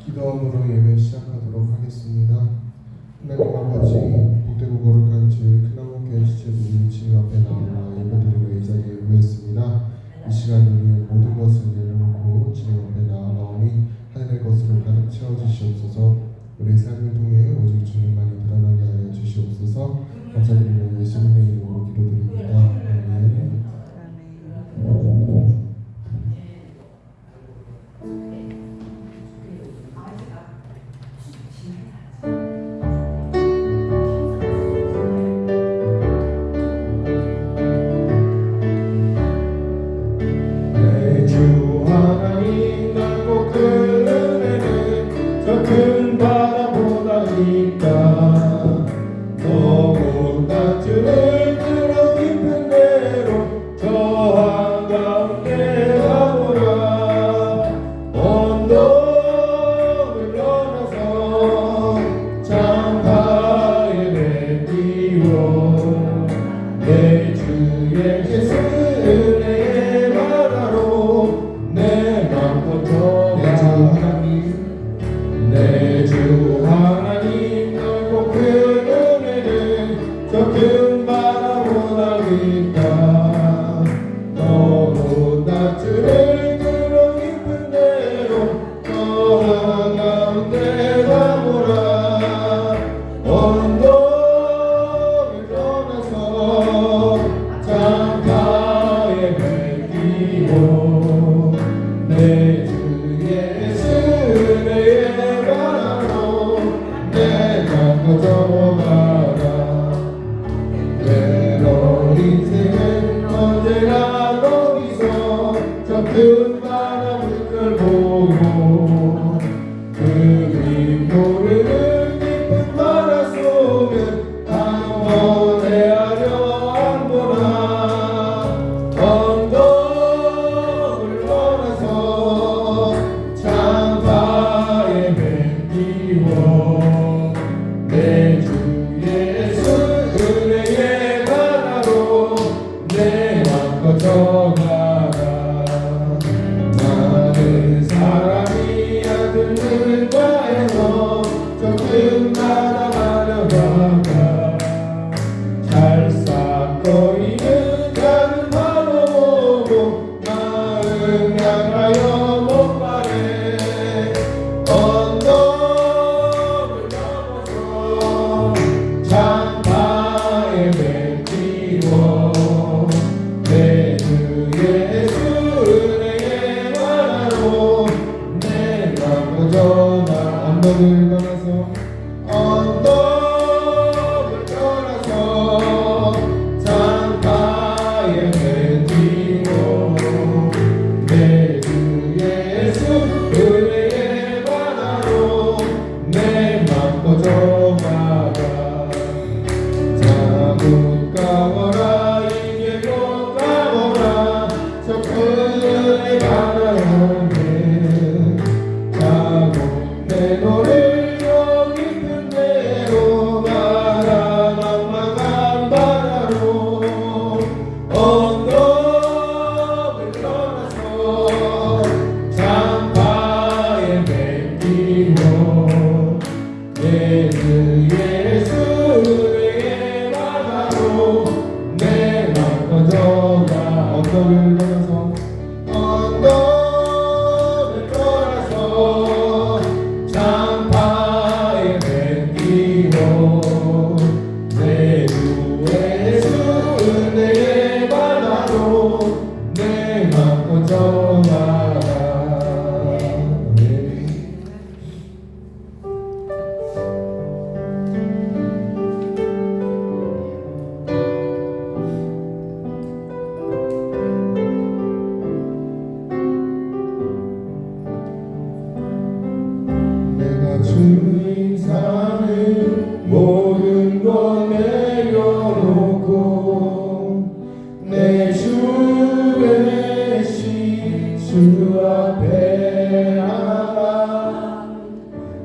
기도함으로 예배 시작하도록 하겠습니다. 하나님 아버지, 복되고 거룩한 주의 크나무 교회 지체들이 주님 앞에 나와 예배드리고 이 자리에 모였습니다. 이 시간 우리의 모든 것을 내려놓고 주님 앞에 나아가오니 하늘의 것으로 가득 채워주시옵소서. 우리의 삶을 통해 오직 주님만이 드러나게 하여 주시옵소서. 감사드리며 예수님의 이름으로 기도드립니다. 아멘.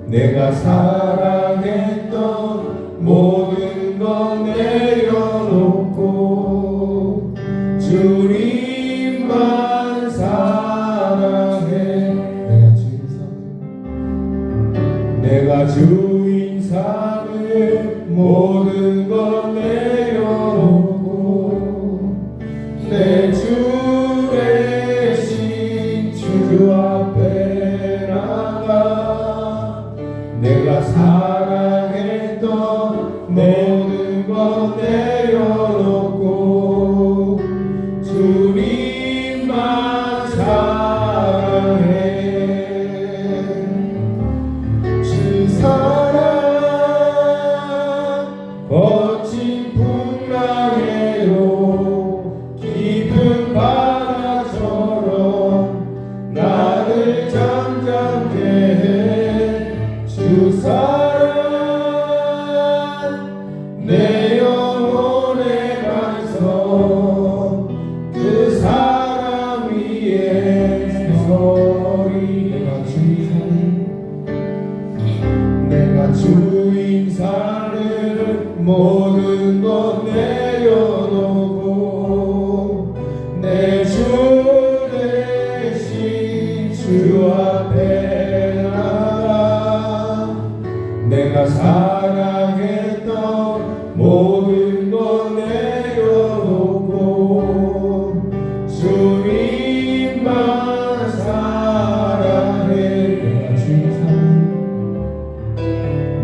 내가 사랑했던 모든 건 내려놓고 주님만 사랑해. 내가 주님 사랑해. 내가 주인 삼을 모든 것 내려놓고 내 주 대신 주 앞에 나가 내가 사랑했던 모든 것 내려놓고 주님만 사랑해. 주 사랑 거친 풍랑에도 깊은 바다처럼 나를 잠잠케 해. 주 사랑 내 영혼의 반석 그 사랑 위에 서리. 내가 주인 사는 모든 것 내려놓고 내 주 대신 주 앞에 나가 내가 사랑했던 모든 것 내려놓고 주님만 사랑해.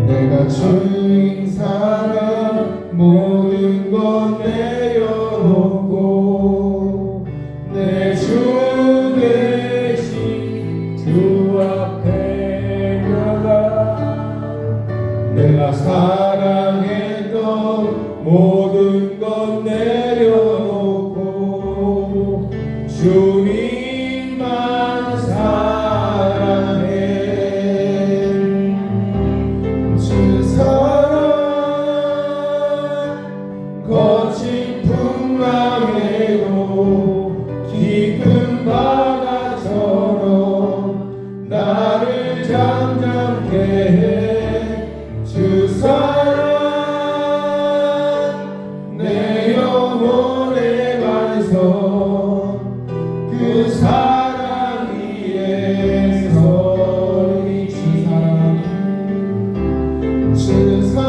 내가 주인 사랑 모든 것 내려놓고 내 주 대신 주 앞에 나가 내가 사랑했던 모든 것 내려놓고 주님만 사랑해. 주 사랑 거친 풍랑에도 깊은 바다처럼 나를 잠잠케 해. 주 사랑 내 영혼의 반석 그 사랑 위에 서리. 주 사랑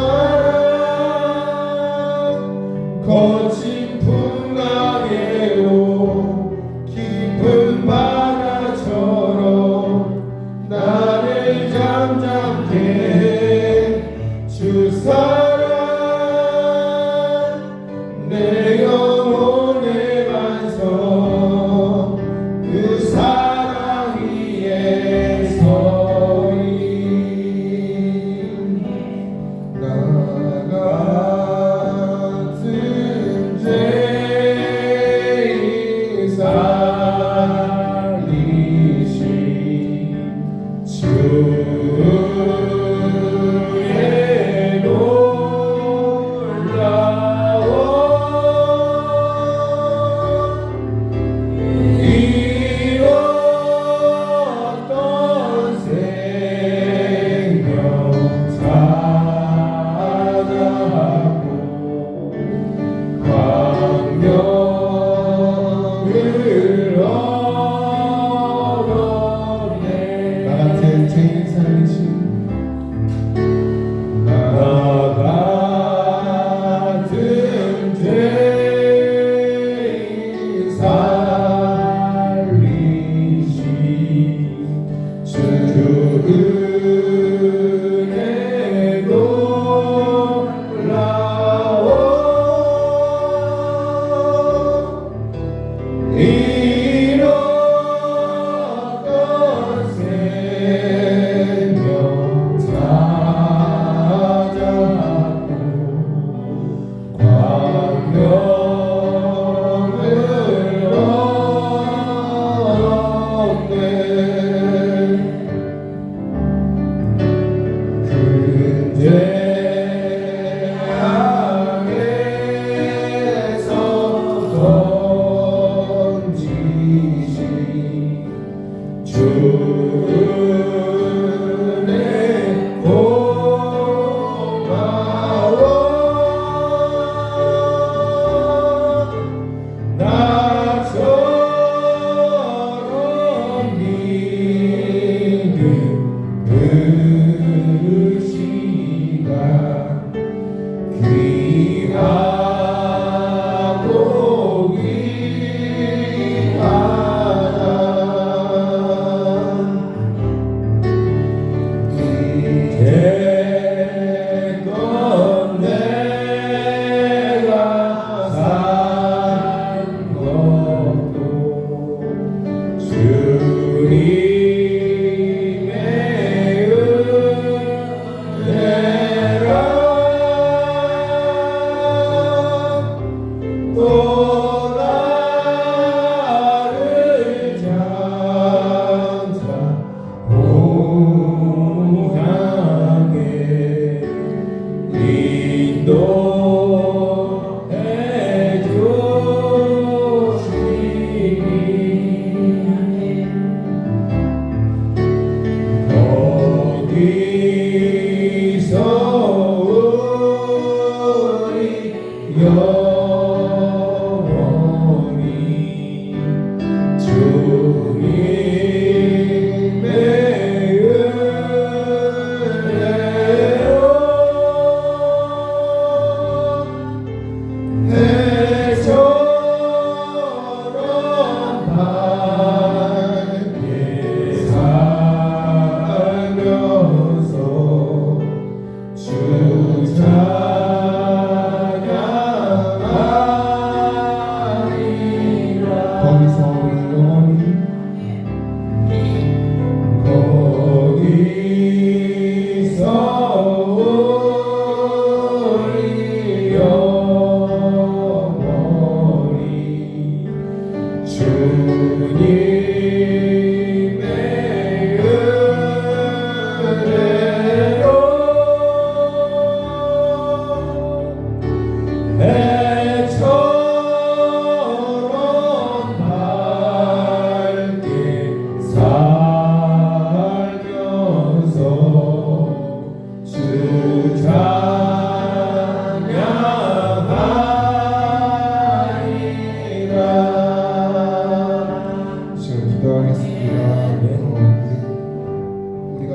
거친 풍랑에도 깊은 바다처럼 나를 잠잠케 해. 주 사랑 내 영혼의 반석 그 사랑 위에 서리. 나 같은 죄인 살리신 주의 놀라운 잃었던 생명 찾아고 광명을 얻었네. 나 같은 죄인 살리신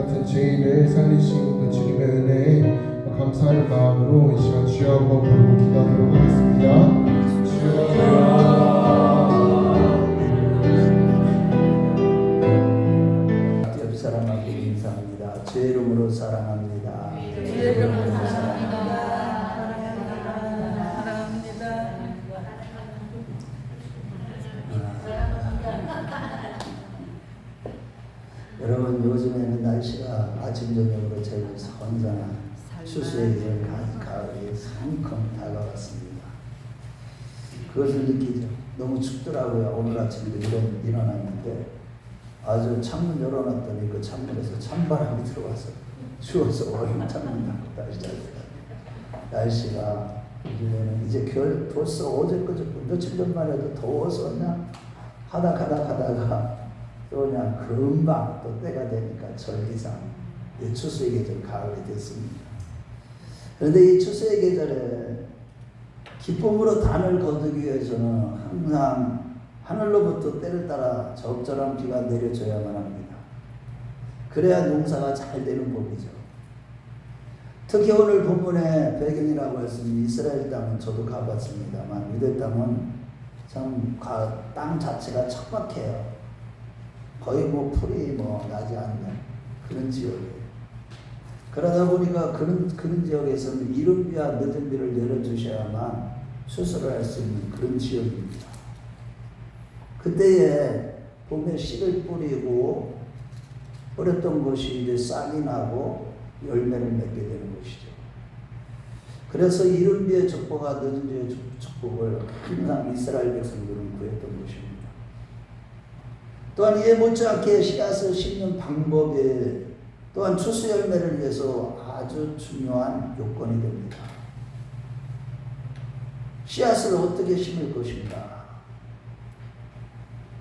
같은 죄인을 살리신 그 주님의 은혜에 감사하는 마음으로 이 시간 주여 한번 부르고 기도하도록 하겠습니다. 주여 옆 사람에게 인사합니다. 주의 이름으로 사랑합니다. 주의 이름으로 사랑합니다. 여러분, 요즘에는 날씨가 아침 저녁으로 제일 선선한 추수의 계절 가을이 성큼 다가왔습니다. 그것을 느끼죠. 너무 춥더라고요. 오늘 아침에도 일어났는데 아주 창문 열어놨더니 그 창문에서 찬바람이 들어와서 추워서 얼음 창문 닫고 다시 자더라고요. 날씨가 요즘에는 이제 겨울 벌써 어제 그저 며칠 전만 해도 더워서 그냥 하다가 또 그냥 금방 또 때가 되니까 절기상 추수의 계절 가을이 됐습니다. 그런데 이 추수의 계절에 기쁨으로 단을 거두기 위해서는 항상 하늘로부터 때를 따라 적절한 비가 내려줘야만 합니다. 그래야 농사가 잘 되는 법이죠. 특히 오늘 본문의 배경이라고 할 수 있는 이스라엘 땅은 저도 가봤습니다만 유대 땅은 참 땅 자체가 척박해요. 거의 풀이 나지 않는 그런 지역이에요. 그러다 보니까 그런 지역에서는 이른 비와 늦은 비를 내려주셔야만 수술을 할 수 있는 그런 지역입니다. 그때에 봄에 씨를 뿌리고 뿌렸던 것이 이제 싹이 나고 열매를 맺게 되는 것이죠. 그래서 이른 비의 축복과 늦은 비의 축복을 항상 이스라엘 백성들은 구했던 것입니다. 또한 이에 못지않게 씨앗을 심는 방법에 또한 추수 열매를 위해서 아주 중요한 요건이 됩니다. 씨앗을 어떻게 심을 것인가?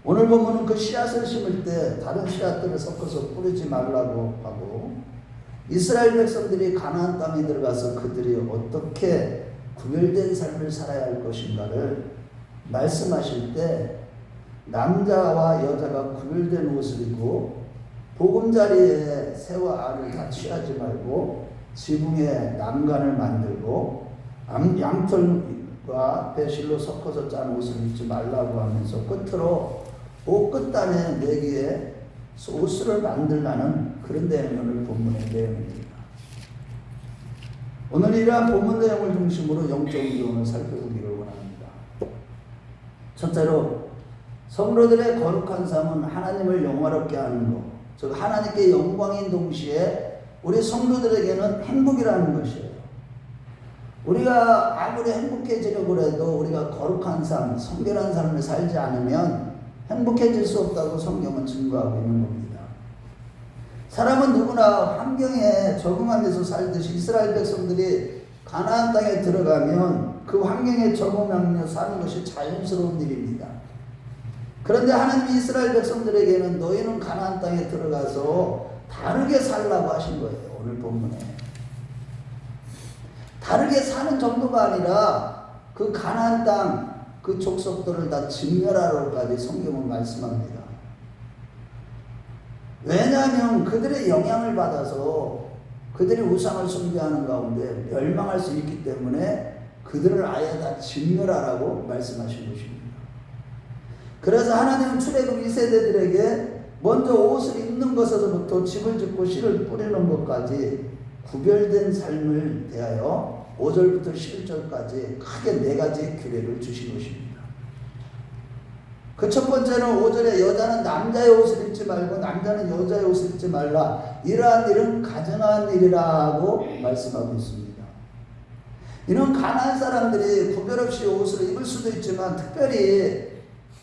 오늘 보면은 그 씨앗을 심을 때 다른 씨앗들을 섞어서 뿌리지 말라고 하고 이스라엘 백성들이 가나안 땅에 들어가서 그들이 어떻게 구별된 삶을 살아야 할 것인가를 말씀하실 때 남자와 여자가 구별된 옷을 입고 보금자리에 새와 알을 다 취하지 말고 지붕에 난간을 만들고 양털과 배실로 섞어서 짠 옷을 입지 말라고 하면서 끝으로 옷 끝단에 내기에 옷을 만들라는 그런 내용을 본문의 내용입니다. 오늘 이러한 본문 내용을 중심으로 영적인 교훈을 살펴보기를 원합니다. 첫째로 성도들의 거룩한 삶은 하나님을 영화롭게 하는 것, 즉 하나님께 영광인 동시에 우리 성도들에게는 행복이라는 것이에요. 우리가 아무리 행복해지려고 해도 우리가 거룩한 삶, 성결한 삶을 살지 않으면 행복해질 수 없다고 성경은 증거하고 있는 겁니다. 사람은 누구나 환경에 적응하면서 살듯이 이스라엘 백성들이 가나안 땅에 들어가면 그 환경에 적응하며 사는 것이 자연스러운 일입니다. 그런데 하나님이 이스라엘 백성들에게는 너희는 가나안 땅에 들어가서 다르게 살라고 하신 거예요. 오늘 본문에 다르게 사는 정도가 아니라 그 가나안 땅 그 족속들을 다 진멸하라고까지 성경은 말씀합니다. 왜냐하면 그들의 영향을 받아서 그들이 우상을 숭배하는 가운데 멸망할 수 있기 때문에 그들을 아예 다 진멸하라고 말씀하신 것입니다. 그래서 하나님은 출애굽 2세대들에게 먼저 옷을 입는 것에서부터 집을 짓고 씨를 뿌리는 것까지 구별된 삶을 대하여 5절부터 11절까지 크게 4가지 규례를 주신 것입니다. 그 첫 번째는 5절에 여자는 남자의 옷을 입지 말고 남자는 여자의 옷을 입지 말라. 이러한 일은 가증한 일이라고 말씀하고 있습니다. 이는 가나안 사람들이 구별 없이 옷을 입을 수도 있지만 특별히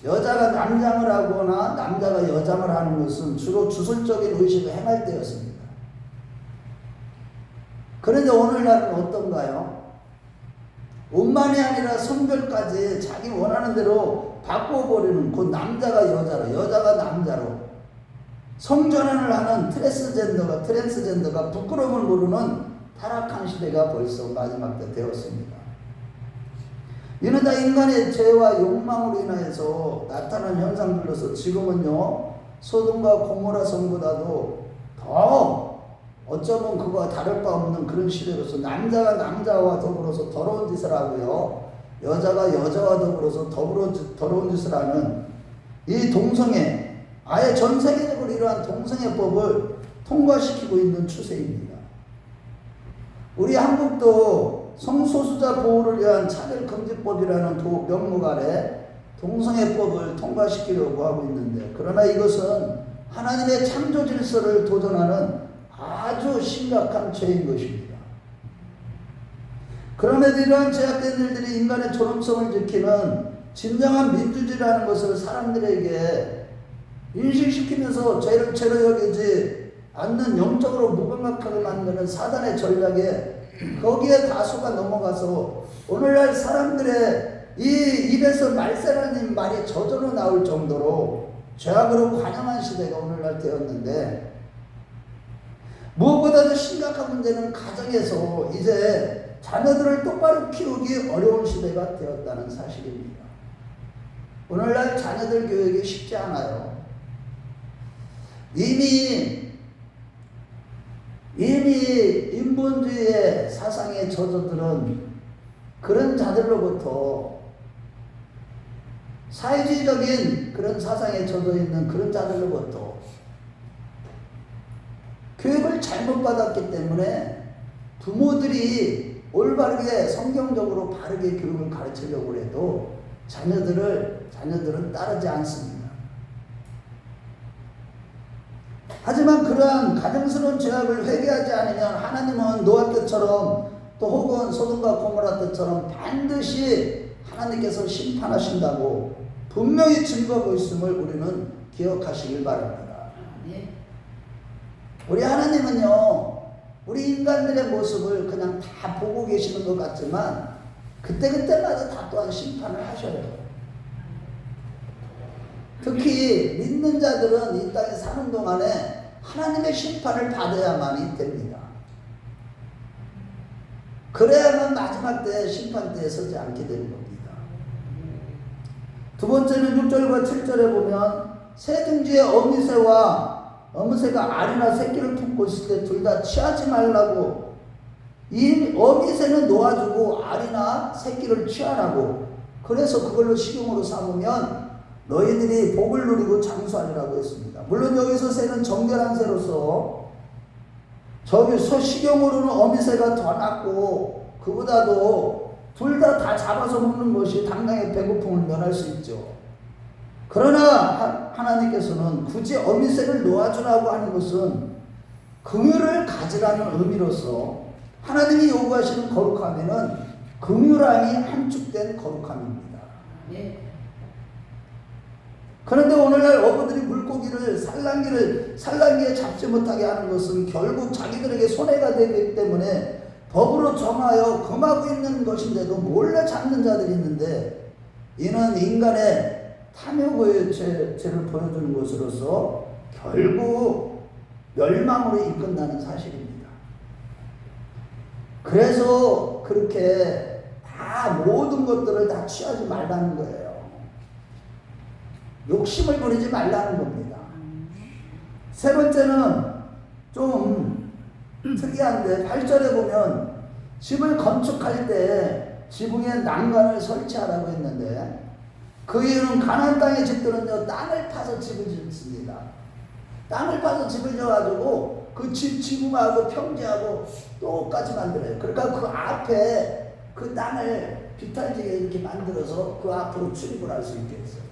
여자가 남장을 하거나 남자가 여장을 하는 것은 주로 주술적인 의식을 행할 때였습니다. 그런데 오늘날은 어떤가요? 옷만이 아니라 성별까지 자기 원하는 대로 바꿔버리는 그 남자가 여자로 여자가 남자로 성전환을 하는 트랜스젠더가 부끄러움을 모르는 타락한 시대가 벌써 마지막 때 되었습니다. 이는 다 인간의 죄와 욕망으로 인하여서 나타난 현상들로서 지금은요 소돔과 고모라 성보다도 더 어쩌면 그거와 다를 바 없는 그런 시대로서 남자가 남자와 더불어서 더러운 짓을 하고요, 여자가 여자와 더불어서 더러운 짓을 하는 이 동성애, 아예 전 세계적으로 이러한 동성애법을 통과시키고 있는 추세입니다. 우리 한국도 성소수자 보호를 위한 차별금지법이라는 명목 아래 동성애법을 통과시키려고 하고 있는데, 그러나 이것은 하나님의 창조 질서를 도전하는 아주 심각한 죄인 것입니다. 그럼에도 이러한 제약된 일들이 인간의 존엄성을 지키는 진정한 민주주의라는 것을 사람들에게 인식시키면서 죄로 여기지 않는 영적으로 무감각하게 만드는 사단의 전략에 거기에 다수가 넘어가서 오늘날 사람들의 이 입에서 말세라는 말이 저절로 나올 정도로 죄악으로 관영한 시대가 오늘날 되었는데, 무엇보다도 심각한 문제는 가정에서 이제 자녀들을 똑바로 키우기 어려운 시대가 되었다는 사실입니다. 오늘날 자녀들 교육이 쉽지 않아요. 이미 인본주의의 사상의 저자들은 그런 자들로부터, 사회주의적인 그런 사상에 젖어 있는 그런 자들로부터 교육을 잘못 받았기 때문에 부모들이 올바르게 성경적으로 바르게 교육을 가르치려고 해도 자녀들은 따르지 않습니다. 하지만 그러한 가증스러운 죄악을 회개하지 않으면 하나님은 노아 때처럼 또 혹은 소돔과 고모라 때처럼 반드시 하나님께서 심판하신다고 분명히 증거하고 있음을 우리는 기억하시길 바랍니다. 우리 하나님은요, 우리 인간들의 모습을 그냥 다 보고 계시는 것 같지만 그때마다 다 또한 심판을 하셔요. 특히 믿는 자들은 이 땅에 사는 동안에 하나님의 심판을 받아야만이 됩니다. 그래야만 마지막 때 심판 때에 서지 않게 되는 겁니다. 두 번째는 6절과 7절에 보면 새 둥지의 어미새가 알이나 새끼를 품고 있을 때 둘 다 취하지 말라고, 이 어미새는 놓아주고 알이나 새끼를 취하라고, 그래서 그걸로 식용으로 삼으면 너희들이 복을 누리고 장수하리라고 했습니다. 물론 여기서 새는 정결한 새로서 저기 식용으로는 어미새가 더 낫고, 그보다도 둘 다 잡아서 먹는 것이 당장의 배고픔을 면할 수 있죠. 그러나 하나님께서는 굳이 어미새를 놓아주라고 하는 것은 긍휼을 가지라는 의미로서 하나님이 요구하시는 거룩함에는 긍휼함이 함축된 거룩함입니다. 그런데 오늘날 어부들이 물고기를 산란기에 잡지 못하게 하는 것은 결국 자기들에게 손해가 되기 때문에 법으로 정하여 금하고 있는 것인데도 몰래 잡는 자들이 있는데, 이는 인간의 탐욕의 죄를 보여주는 것으로서 결국 멸망으로 이끈다는 사실입니다. 그래서 그렇게 다 모든 것들을 다 취하지 말라는 거예요. 욕심을 부리지 말라는 겁니다. 세 번째는 좀 특이한데 8절에 보면 집을 건축할 때 지붕에 난간을 설치하라고 했는데, 그 이유는 가나안 땅의 집들은요, 땅을 파서 집을 짓습니다. 땅을 파서 집을 지어가지고 그 지붕하고 평지하고 똑같이 만들어요. 그러니까 그 앞에 그 땅을 비탈지게 이렇게 만들어서 그 앞으로 출입을 할 수 있게 했어요.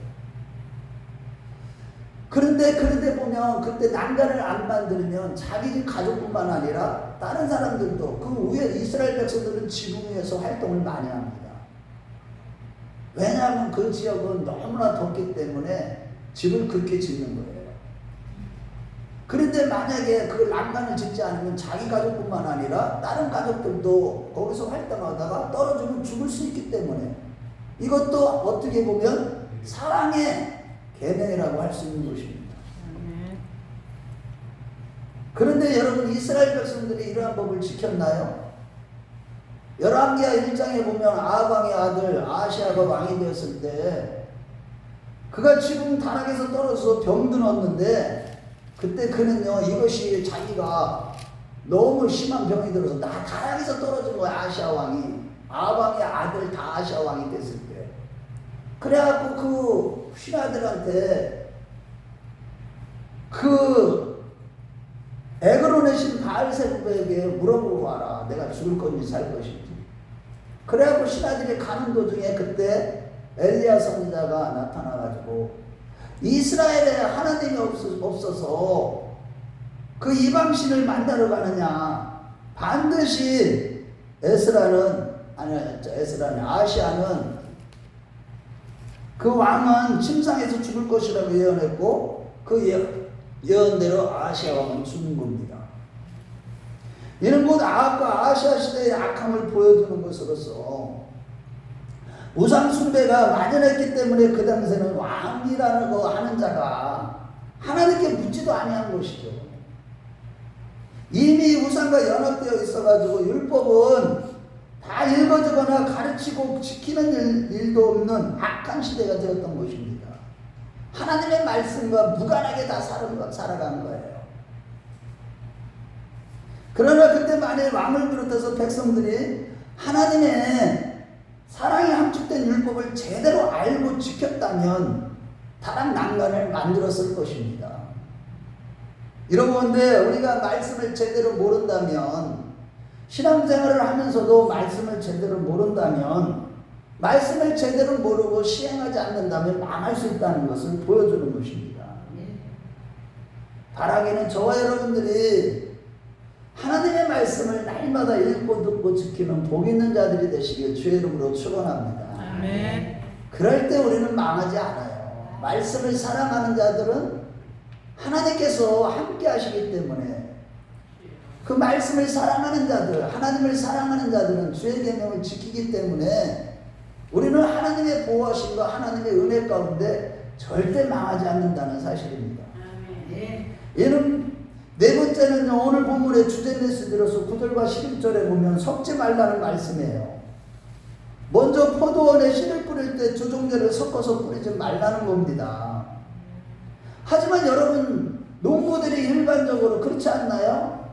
그런데 보면 그때 난간을 안 만들면 자기 집 가족뿐만 아니라 다른 사람들도, 그 위에 이스라엘 백성들은 지붕 위에서 활동을 많이 합니다. 왜냐하면 그 지역은 너무나 덥기 때문에 집을 그렇게 짓는 거예요. 그런데 만약에 그 난간을 짓지 않으면 자기 가족뿐만 아니라 다른 가족들도 거기서 활동하다가 떨어지면 죽을 수 있기 때문에 이것도 어떻게 보면 사랑의 계명이라고 할 수 있는 것입니다. 그런데 여러분, 이스라엘 백성들이 이러한 법을 지켰나요? 열왕기하 1장에 보면 아합 왕의 아들 아하시아가 왕이 되었을 때 그가 지붕 다락에서 떨어져서 병들었는데, 그때 그는요, 이것이 자기가 너무 심한 병이 들어서 다 타락에서 떨어진 거야. 아시아 왕이. 아방의 아들 다 아시아 왕이 됐을 때. 그래갖고 그 신하들한테 그 에그론의 신 바알세부에게 물어보고 와라. 내가 죽을 건지 살 것인지. 그래갖고 신하들이 가는 도중에 그때 엘리야 선지자가 나타나가지고 이스라엘에 하나님이 없어서 그 이방신을 만나러 가느냐. 반드시 아시아는 그 왕은 침상에서 죽을 것이라고 예언했고 그 예언대로 아시아 왕은 죽는 겁니다. 이는 곧 아합과 아시아 시대의 악함을 보여주는 것으로서 우상 숭배가 만연했기 때문에 그 당시에는 왕이라는 거 하는 자가 하나님께 묻지도 아니한 것이죠. 이미 우상과 연합되어 있어가지고 율법은 다 읽어주거나 가르치고 지키는 일도 없는 악한 시대가 되었던 것입니다. 하나님의 말씀과 무관하게 다 살아간 거예요. 그러나 그때 만일 왕을 비롯해서 백성들이 하나님의 사랑이 함축된 율법을 제대로 알고 지켰다면 타락 난간을 만들었을 것입니다. 여러분들 우리가 말씀을 제대로 모른다면 신앙생활을 하면서도 말씀을 제대로 모른다면 말씀을 제대로 모르고 시행하지 않는다면 망할 수 있다는 것을 보여주는 것입니다. 바라기는 저와 여러분들이 하나님의 말씀을 날마다 읽고 듣고 지키는 복 있는 자들이 되시길 주의 이름으로 축원합니다. 아멘. 그럴 때 우리는 망하지 않아요. 말씀을 사랑하는 자들은 하나님께서 함께 하시기 때문에 그 말씀을 사랑하는 자들, 하나님을 사랑하는 자들은 주의 계명을 지키기 때문에 우리는 하나님의 보호하심과 하나님의 은혜 가운데 절대 망하지 않는다는 사실입니다. 얘는 네 번째는요, 오늘 본문의 주제 메시지로서 9절과 11절에 보면 섞지 말라는 말씀이에요. 먼저 포도원에 씨를 뿌릴 때 주종제를 섞어서 뿌리지 말라는 겁니다. 하지만 여러분, 농부들이 일반적으로 그렇지 않나요?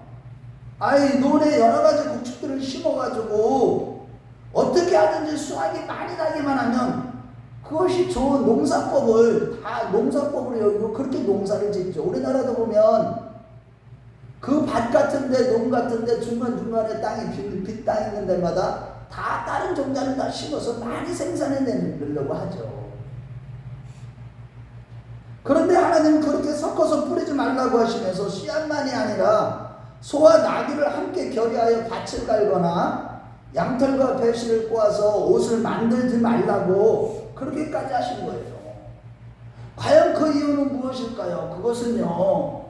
논에 여러 가지 곡식들을 심어가지고 어떻게 하든지 수확이 많이 나기만 하면 그것이 좋은 농사법을 다 농사법으로 여기고 그렇게 농사를 짓죠. 우리나라도 보면 그 밭 같은데, 농 같은데 중간중간에 땅이 빈 땅 있는 데마다 다 다른 종자를 다 심어서 많이 생산해내려고 하죠. 그런데 하나님은 그렇게 섞어서 뿌리지 말라고 하시면서 씨앗만이 아니라 소와 나귀를 함께 결의하여 밭을 갈거나 양털과 배실을 꼬아서 옷을 만들지 말라고 그렇게까지 하신 거예요. 과연 그 이유는 무엇일까요? 그것은요,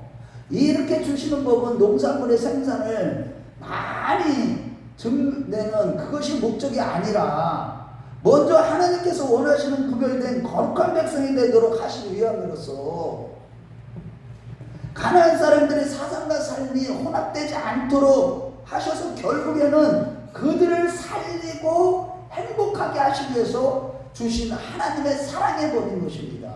이렇게 주시는 법은 농산물의 생산을 많이 증내는 그것이 목적이 아니라 먼저 하나님께서 원하시는 구별된 거룩한 백성이 되도록 하시기 위함으로써 가나안 사람들의 사상과 삶이 혼합되지 않도록 하셔서 결국에는 그들을 살리고 행복하게 하시기 위해서 주신 하나님의 사랑의 법인 것입니다.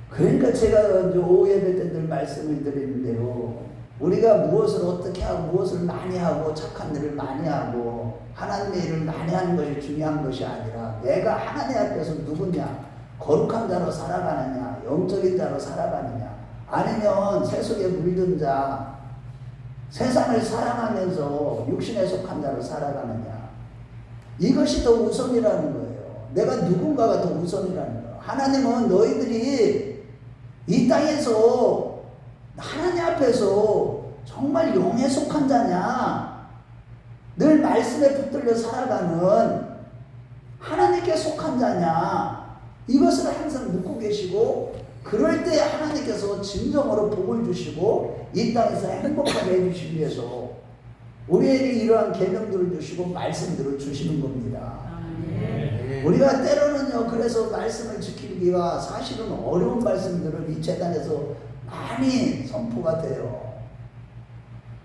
그러니까 제가 오후 예배 때 늘 말씀을 드리는 대로 우리가 무엇을 어떻게 하고 무엇을 많이 하고 착한 일을 많이 하고 하나님의 일을 많이 하는 것이 중요한 것이 아니라 내가 하나님 앞에서 누구냐, 거룩한 자로 살아가느냐, 영적인 자로 살아가느냐, 아니면 세속에 물든 자, 세상을 사랑하면서 육신에 속한 자로 살아가느냐, 이것이 더 우선이라는 거예요. 내가 누군가가 더 우선이라는 거예요. 하나님은 너희들이 이 땅에서 하나님 앞에서 정말 영에 속한 자냐, 늘 말씀에 붙들려 살아가는 하나님께 속한 자냐, 이것을 항상 묻고 계시고 그럴 때 하나님께서 진정으로 복을 주시고 이 땅에서 행복하게 해주시기 위해서 우리에게 이러한 계명들을 주시고 말씀들을 주시는 겁니다. 우리가 때로는요, 그래서 말씀을 지키기가 사실은 어려운 말씀들을 이 재단에서 많이 선포가 돼요.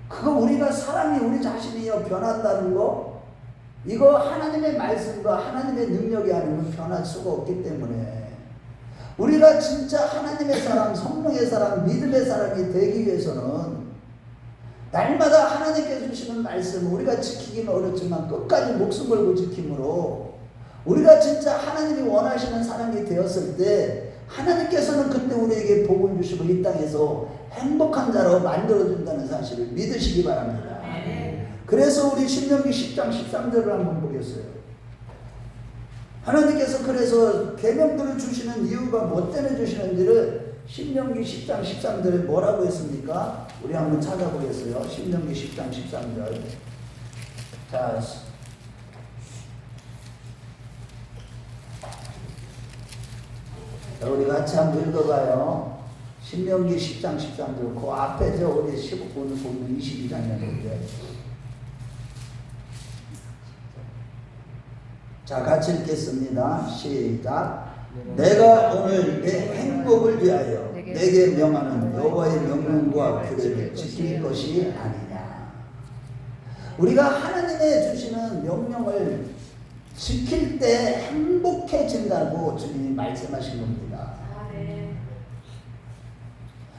그거 우리가 사람이 우리 자신이요 변한다는 거, 이거 하나님의 말씀과 하나님의 능력이 아니면 변할 수가 없기 때문에 우리가 진짜 하나님의 사람, 성령의 사람, 믿음의 사람이 되기 위해서는 날마다 하나님께서 주시는 말씀 우리가 지키기는 어렵지만 끝까지 목숨 걸고 지킴으로 우리가 진짜 하나님이 원하시는 사람이 되었을 때 하나님께서는 그때 우리에게 복을 주시고 이 땅에서 행복한 자로 만들어준다는 사실을 믿으시기 바랍니다. 그래서 우리 신명기 10장 13절을 한번 보겠어요. 하나님께서 그래서 계명들을 주시는 이유가 뭐 때문에 주시는지를 신명기 10장 13절에 뭐라고 했습니까? 우리 한번 찾아보겠어요. 신명기 10장 13절. 자, 우리 같이 한번 읽어봐요. 신명기 10장 13절. 그 앞에죠. 우리 15분 보면 22장이었는데. 자, 같이 읽겠습니다. 시작. 내가 오늘 내 행복을 위하여 내게 명하는 여호와의 명령과 규례를 지킬 것이 아니냐. 우리가 하나님의 주시는 명령을 지킬 때 행복해진다고 주님이 말씀하신 겁니다.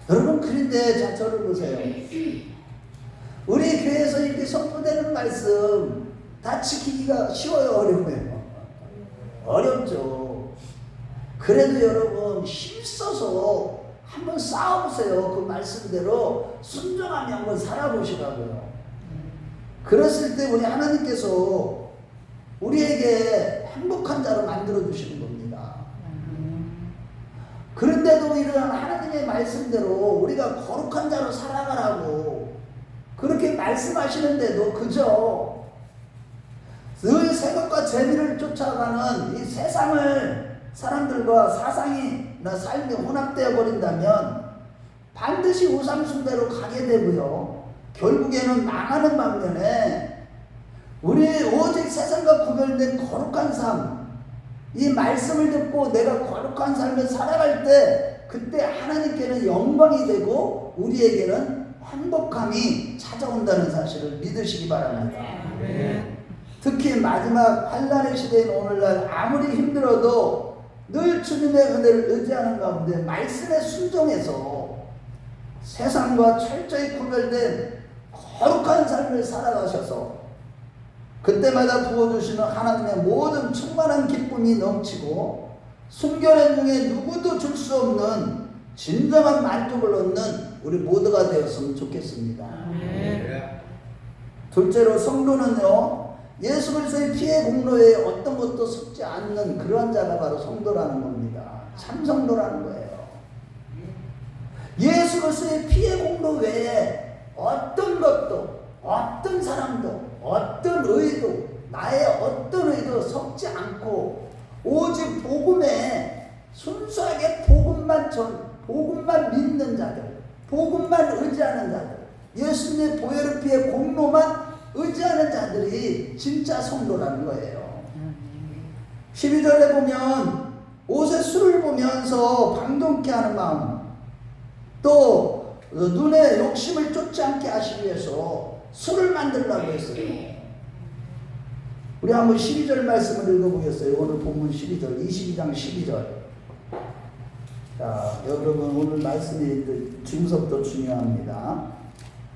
여러분, 그런데 자, 저를 보세요. 우리 교회에서 이렇게 선포되는 말씀 다 지키기가 쉬워요, 어려워요? 어렵죠. 그래도 여러분 힘써서 한번 싸워보세요. 그 말씀대로 순종하며 한번 살아보시라고요. 그랬을 때 우리 하나님께서 우리에게 행복한 자로 만들어 주시는 겁니다. 그런데도 이런 하나님의 말씀대로 우리가 거룩한 자로 살아가라고 그렇게 말씀하시는데도 그저 늘 생각과 재미를 쫓아가는 이 세상을 사람들과 사상이나 삶이 혼합되어 버린다면 반드시 우상숭배로 가게 되고요. 결국에는 망하는 반면에 우리 오직 세상과 구별된 거룩한 삶, 이 말씀을 듣고 내가 거룩한 삶을 살아갈 때 그때 하나님께는 영광이 되고 우리에게는 행복함이 찾아온다는 사실을 믿으시기 바랍니다. 특히 마지막 환난의 시대인 오늘날 아무리 힘들어도 늘 주님의 은혜를 의지하는 가운데 말씀에 순종해서 세상과 철저히 구별된 거룩한 삶을 살아가셔서 그때마다 부어주시는 하나님의 모든 충만한 기쁨이 넘치고 순결한 중에 누구도 줄 수 없는 진정한 만족을 얻는 우리 모두가 되었으면 좋겠습니다. 둘째로 성도는요, 예수 그리스도의 피의 공로에 어떤 것도 섞지 않는 그러한 자가 바로 성도라는 겁니다. 참 성도라는 거예요. 예수 그리스도의 피의 공로 외에 어떤 것도, 어떤 사람도, 어떤 의도, 나의 어떤 의도 섞지 않고 오직 복음에 순수하게 복음만 믿는 자들, 복음만 의지하는 자들, 예수님의 보혈의 피의 공로만 의지하는 자들이 진짜 성도라는 거예요. 12절에 보면 옷에 술을 보면서 방종케 하는 마음, 또 눈에 욕심을 쫓지 않게 하시기 위해서 술을 만들려고 했어요. 우리 한번 12절 말씀을 읽어보겠어요. 오늘 본문 12절, 22장 12절. 자, 여러분 오늘 말씀이 중섭도 중요합니다.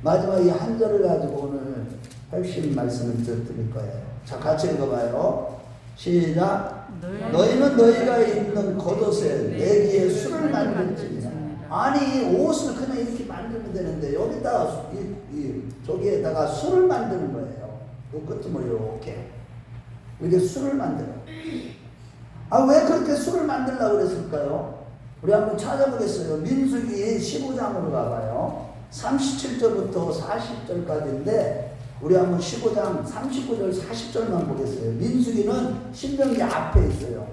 마지막 이 한 절을 가지고 오늘 핵심 말씀을 드릴 거예요. 자, 같이 읽어봐요. 시작. 너희는 너희가 입는 겉옷에 내기에 술을 만들지니라. 아니, 옷을 그냥 이렇게 만들면 되는데 여기다가 저기에다가 술을 만드는 거예요. 그 끝을 이렇게 이렇게 술을 만들어. 아, 왜 그렇게 술을 만들려고 그랬을까요? 우리 한번 찾아보겠어요. 민수기 15장으로 가봐요. 37절부터 40절까지인데 우리 한번 15장 39절 40절만 보겠어요. 민수기는 신명기 앞에 있어요.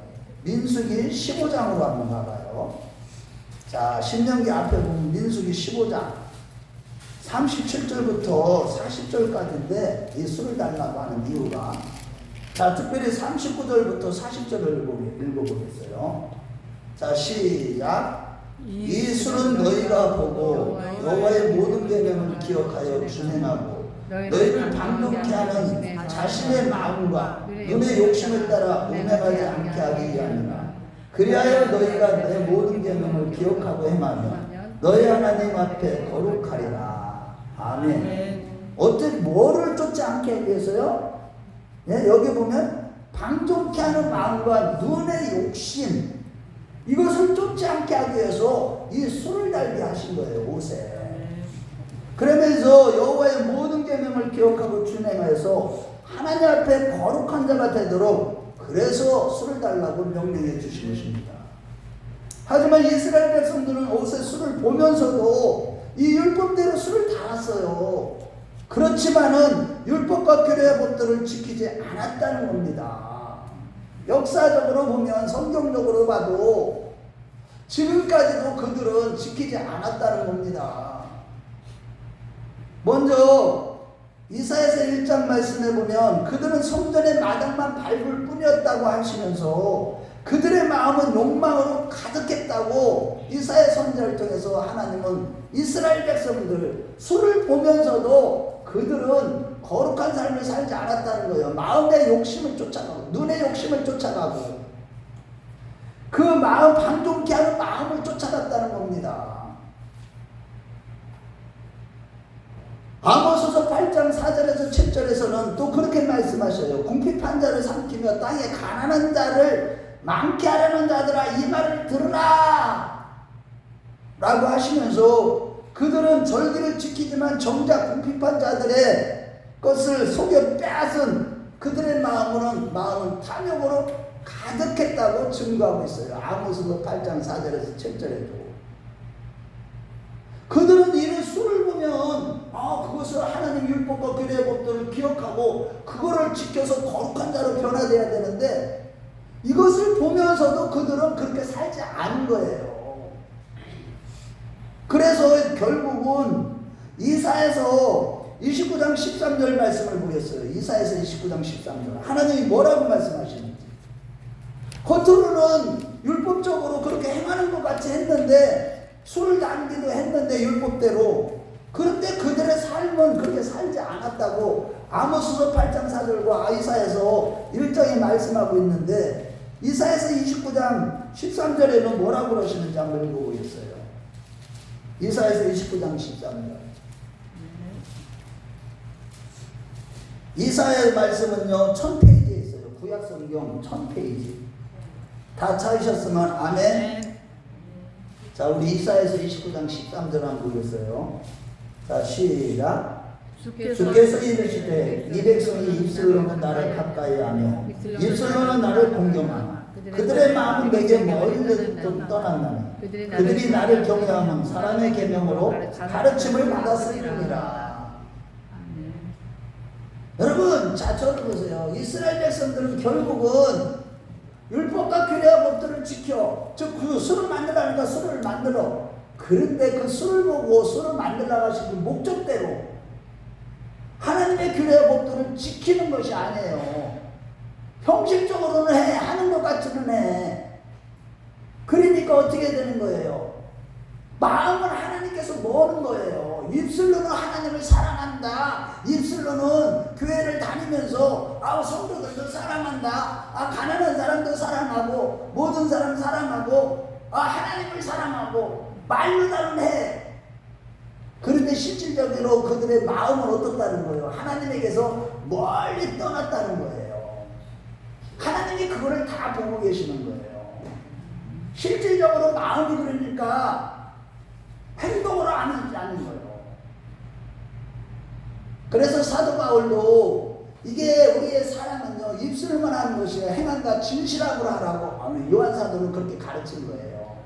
민수기 15장으로 한번 가봐요. 자, 신명기 앞에 보면 민수기 15장 37절부터 40절까지인데 이 술을 달라고 하는 이유가, 자, 특별히 39절부터 40절을 읽어보겠어요. 자, 시작. 이 술은 너희가 보고 여호와의 모든 계명을 기억하여 준행하고 너희를 방종케 하는 자신의 마음과 눈의 욕심을 따라 음행하지 않게 하기 위함이라. 그리하여 너희가 내 모든 계명을 기억하고 행하면 너희 하나님 앞에 거룩하리라. 아멘. 어떻게 뭐를 쫓지 않게 하기 위해서요? 예, 여기 보면 방종케 하는 마음과 눈의 욕심, 이것을 쫓지 않게 하기 위해서 이 술을 달게 하신 거예요, 옷에. 그러면서 여호와의 모든 계명을 기억하고 준행해서 하나님 앞에 거룩한 자가 되도록 그래서 술을 달라고 명령해 주신 것입니다. 하지만 이스라엘 백성들은 옷에 술을 보면서도 이 율법대로 술을 달았어요. 그렇지만은 율법과 규례의 법들을 지키지 않았다는 겁니다. 역사적으로 보면 성경적으로 봐도 지금까지도 그들은 지키지 않았다는 겁니다. 먼저 이사야서 1장 말씀에 보면 그들은 성전의 마당만 밟을 뿐이었다고 하시면서 그들의 마음은 욕망으로 가득했다고 이사야 선지자를 통해서 하나님은 이스라엘 백성들 술을 보면서도 그들은 거룩한 삶을 살지 않았다는 거예요. 마음의 욕심을 쫓아가고 눈의 욕심을 쫓아가고 그 마음 방종케 하는 마음을 쫓아갔다는 겁니다. 아모스서 8장 4절에서 7절에서는 또 그렇게 말씀하셔요. 궁핍한 자를 삼키며 땅에 가난한 자를 많게 하려는 자들아 이 말을 들으라 라고 하시면서 그들은 절기를 지키지만 정작 궁핍한 자들의 것을 속여 빼앗은 그들의 마음은 탐욕으로 가득했다고 증거하고 있어요. 아모스서 8장 4절에서 7절에도 그들은 이런 술을 보면 그것을 하나님 율법과 규례의 법들을 기억하고 그거를 지켜서 거룩한 자로 변화되어야 되는데 이것을 보면서도 그들은 그렇게 살지 않은 거예요. 그래서 결국은 이사야서 29장 13절 말씀을 보겠어요. 이사야서 29장 13절 하나님이 뭐라고 말씀하시는지. 겉으로는 율법적으로 그렇게 행하는 것 같이 했는데 술을 담기도 했는데 율법대로 그런데 그들의 삶은 그렇게 살지 않았다고 아모스서 8장 4절과 이사야서 1장에 말씀하고 있는데 이사야서 29장 13절에는 뭐라고 그러시는지 한번 읽어보겠어요. 이사야서 29장 13절 이사야의 말씀은요 1000페이지에 있어요. 구약성경 1000페이지 다 찾으셨으면 아멘. 자, 우리 이사야서 29장 13절 한번 보겠어요. 자, 시작. 주께서 이르시되 이 백성이 입술로는 나를 가까이하며 입술로는 나를 공경하나 그들의 마음은 내게 멀리 떠났나니 그들이 나를 경외하면 사람의 계명으로 가르침을 받았으리라. 여러분, 자, 저를 보세요. 이스라엘 백성들은 결국은 율법과 규례와 법들을 지켜 그 술을 만들라니까 술을 만들어. 그런데 그 술을 보고 술을 만들라고 하신 그 목적대로 하나님의 규례와 법들을 지키는 것이 아니에요. 형식적으로는 해, 하는 것 같지는 해. 그러니까 어떻게 되는 거예요? 마음은 하나님께서 모르는 거예요. 입술로는 하나님을 사랑한다. 입술로는 교회를 다니면서 성도들도 사랑한다. 가난한 사람도 사랑하고 모든 사람 사랑하고 하나님을 사랑하고 말로다는 해. 그런데 실질적으로 그들의 마음은 어떻다는 거예요? 하나님에게서 멀리 떠났다는 거예요. 하나님이 그거를 다 보고 계시는 거예요. 실질적으로 마음이 그러니까 행동으로 안 하지 않는 거예요. 그래서 사도 바울도 이게 우리의 사랑은요 입술만 하는 것이 행함과 진실함으로 하라고 요한 사도는 그렇게 가르친 거예요.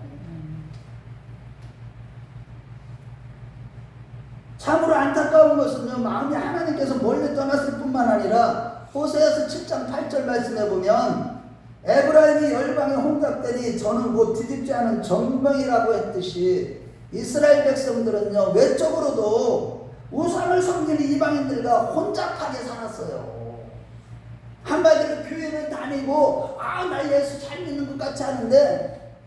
참으로 안타까운 것은요 마음이 하나님께서 멀리 떠났을 뿐만 아니라 호세아서 7장 8절 말씀에 보면 에브라임이 열방에 혼잡되니 저는 곧 뒤집지 않은 정병이라고 했듯이 이스라엘 백성들은요 외적으로도 우상을 섬기는 이방인들과 혼잡하게 살았어요. 한마디로 교회는 다니고 나 예수 잘 믿는 것 같이 하는데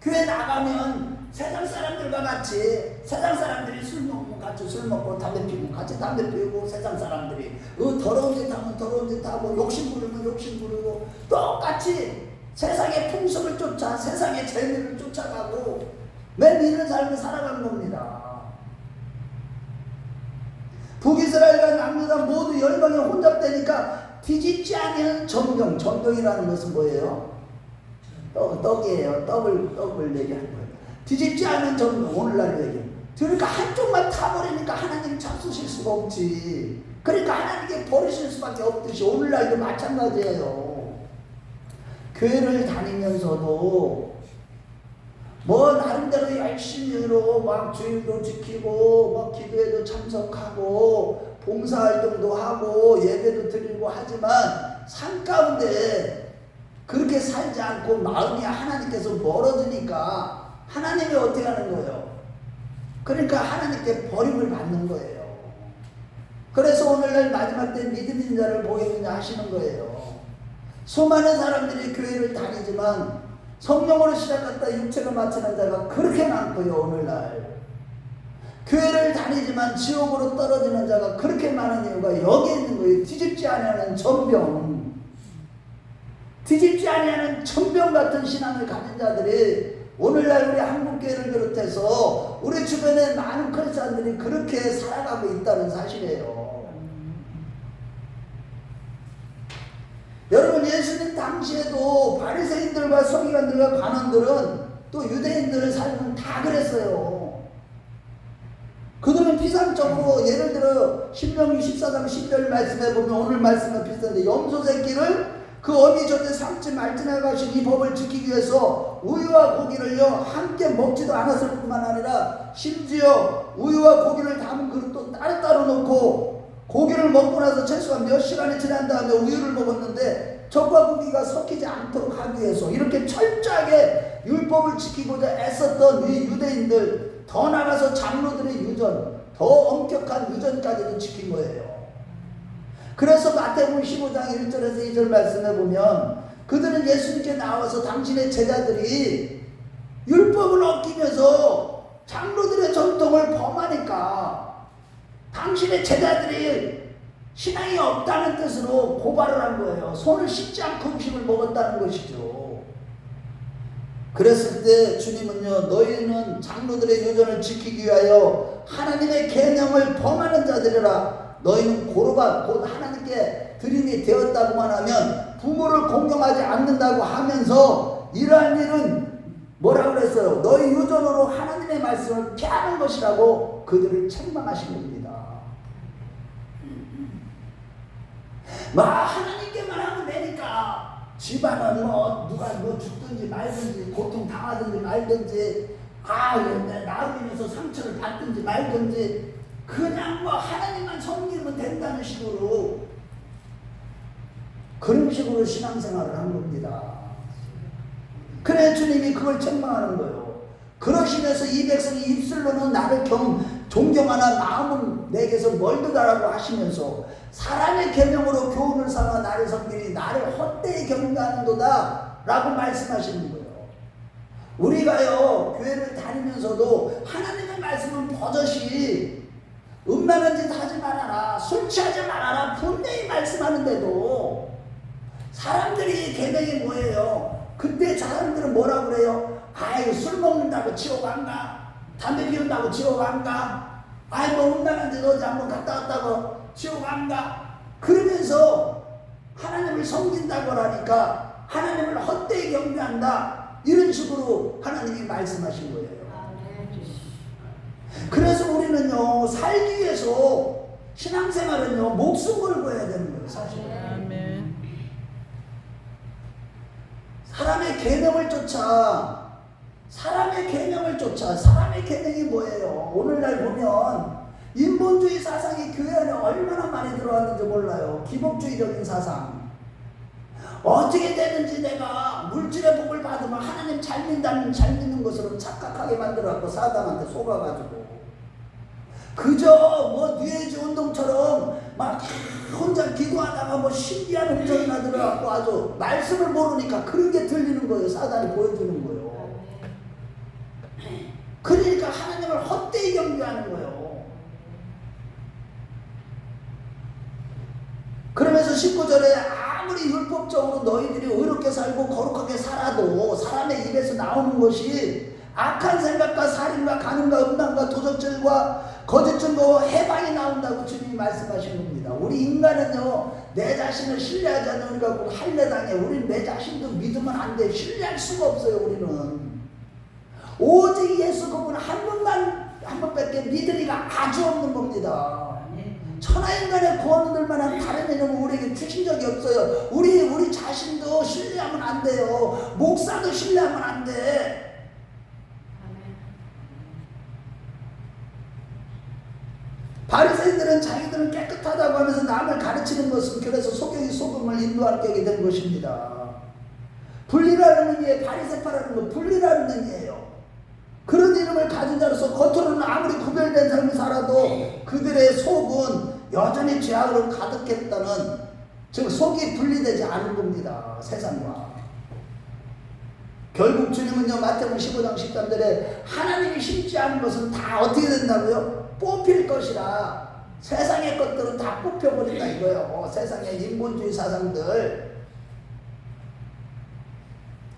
교회 나가면 세상 사람들과 같이 세상 사람들이 술 먹고 같이 술 먹고 담배 피고 같이 담배 피우고 세상 사람들이 더러운 짓 하면 더러운 짓 하고 욕심 부리면 욕심 부리고 똑같이 세상의 풍속을 쫓아 세상의 재미를 쫓아가고 맨 이런 삶을 살아가는 겁니다. 북이스라엘과 남유다 모두 열방에 혼잡되니까 뒤집지 아니하는 전병. 전병이라는 것은 뭐예요? 떡이에요. 떡을 얘기하는 거예요. 뒤집지 않은 전병. 오늘날 얘기. 그러니까 한쪽만 타버리니까 하나님 잡수실 수가 없지. 그러니까 하나님께 버리실 수밖에 없듯이 오늘날도 마찬가지예요. 교회를 다니면서도 뭐 나름대로 열심히로 막 주일도 지키고 뭐 기도에도 참석하고 봉사활동도 하고 예배도 드리고 하지만 삶 가운데 그렇게 살지 않고 마음이 하나님께서 멀어지니까 하나님이 어떻게 하는 거예요? 그러니까 하나님께 버림을 받는 거예요. 그래서 오늘날 마지막 때 믿음인 자를 보겠느냐 하시는 거예요. 수많은 사람들이 교회를 다니지만 성령으로 시작했다 육체가 마치는 자가 그렇게 많고요. 오늘날 교회를 다니지만 지옥으로 떨어지는 자가 그렇게 많은 이유가 여기에 있는 거예요. 뒤집지 아니하는 전병. 뒤집지 아니하는 전병 같은 신앙을 가진 자들이 오늘날 우리 한국교회를 비롯해서 우리 주변에 많은 크리스찬들이 그렇게 살아가고 있다는 사실이에요. 여러분, 예수님 당시에도 바리새인들과 서기관들과 관원들은 또 유대인들의 삶은 다 그랬어요. 그들은 피상적으로 예를 들어 신명기 14장 10절 말씀에 보면 오늘 말씀과 비슷한데 염소 새끼를 그 어미 젖에 삼지 말지나 가신 이 법을 지키기 위해서 우유와 고기를요 함께 먹지도 않았을 뿐만 아니라 심지어 우유와 고기를 담은 그릇도 따로따로 놓고 고기를 먹고 나서 최소한 몇 시간이 지난 다음에 우유를 먹었는데 젖과 고기가 섞이지 않도록 하기 위해서 이렇게 철저하게 율법을 지키고자 애썼던 이 유대인들, 더 나가서 장로들의 유전, 더 엄격한 유전까지도 지킨 거예요. 그래서 마태복음 15장 1절에서 2절 말씀해 보면 그들은 예수님께 나와서 당신의 제자들이 율법을 어기면서 장로들의 전통을 범하니까 당신의 제자들이 신앙이 없다는 뜻으로 고발을 한 거예요. 손을 씻지 않고 음식을 먹었다는 것이죠. 그랬을 때 주님은요, 너희는 장로들의 유전을 지키기 위하여 하나님의 계명을 범하는 자들이라. 너희는 고르바 곧 하나님께 드림이 되었다고만 하면 부모를 공경하지 않는다고 하면서 이러한 일은 뭐라고 그랬어요? 너희 유전으로 하나님의 말씀을 피하는 것이라고 그들을 책망하신 겁니다. 하나님께만 하면 되니까 집안은 누가 죽든지 말든지 고통 당하든지 말든지 나로 인해서 상처를 받든지 말든지 그냥 하나님만 섬기면 된다는 식으로 그런 식으로 신앙생활을 한 겁니다. 그래 주님이 그걸 책망하는 거예요. 그러시면서 이 백성이 입술로는 나를 존경하나 마음은 내게서 멀더라라고 하시면서 사람의 계명으로 교훈을 삼아 나를 섬기니 나를 헛되이 경배하는도다 라고 말씀하시는 거예요. 우리가요 교회를 다니면서도 하나님의 말씀은 버젓이 음란한 짓 하지 말아라, 술 취하지 말아라 분명히 말씀하는데도 사람들이 계명이 뭐예요? 그때 사람들은 뭐라고 그래요? 술 먹는다고 지옥 안 가? 담배 피운다고 지옥 안 가? 음란한 짓 어디 한번 갔다 왔다고 지옥 안 가? 그러면서 하나님을 섬긴다고 하니까 하나님을 헛되이 경배한다 이런 식으로 하나님이 말씀하신 거예요. 그래서 우리는요 살기 위해서 신앙생활은요 목숨 걸고 해야 되는 거예요. 사실 사람의 계명을 쫓아 사람의 계명이 뭐예요? 오늘날 보면 인본주의 사상이 교회 안에 얼마나 많이 들어왔는지 몰라요. 기복주의적인 사상. 어떻게 되든지 내가 물질의 복을 받으면 하나님 잘 믿는 것으로 착각하게 만들어갖고 사단한테 속아가지고 그저 뉴에이지 운동처럼 막 혼자 기도하다가 신비한 음성이나 들어갖고 아주 말씀을 모르니까 그런 게 들리는 거예요. 사단이 보여주는 거예요. 그러니까 하나님을 헛되이 경배하는 거예요. 그러면서 19절에 아무리 율법적으로 너희들이 의롭게 살고 거룩하게 살아도 사람의 입에서 나오는 것이 악한 생각과 살인과 간음과 음란과 도적질과 거짓 증거와 해방이 나온다고 주님이 말씀하신 겁니다. 우리 인간은요, 내 자신을 신뢰하지 않는 우리가 할례당해. 우리는 내 자신도 믿으면 안 돼. 신뢰할 수가 없어요. 우리는 오직 예수 그분 한 번밖에 믿으리가 아주 없는 겁니다. 천하인간의 구원을 얻을 만한 다른 이름은 우리에게 주신 적이 없어요. 우리 자신도 신뢰하면 안 돼요. 목사도 신뢰하면 안 돼. 바리새인들은 자기들은 깨끗하다고 하면서 남을 가르치는 것은 그래서 소경이 소금을 인도하게 된 것입니다. 분리라는 의미에 바리새파라는 건 분리라는 의미예요. 그런 이름을 가진 자로서 겉으로는 아무리 구별된 삶을 살아도 그들의 속은 여전히 죄악으로 가득했다는, 즉 속이 분리되지 않은 겁니다. 세상과. 결국 주님은요, 마태복음 15장 13절에 하나님이 심지 않은 것은 다 어떻게 된다고요? 뽑힐 것이라. 세상의 것들은 다 뽑혀버린다 이거예요. 세상의 인본주의 사상들.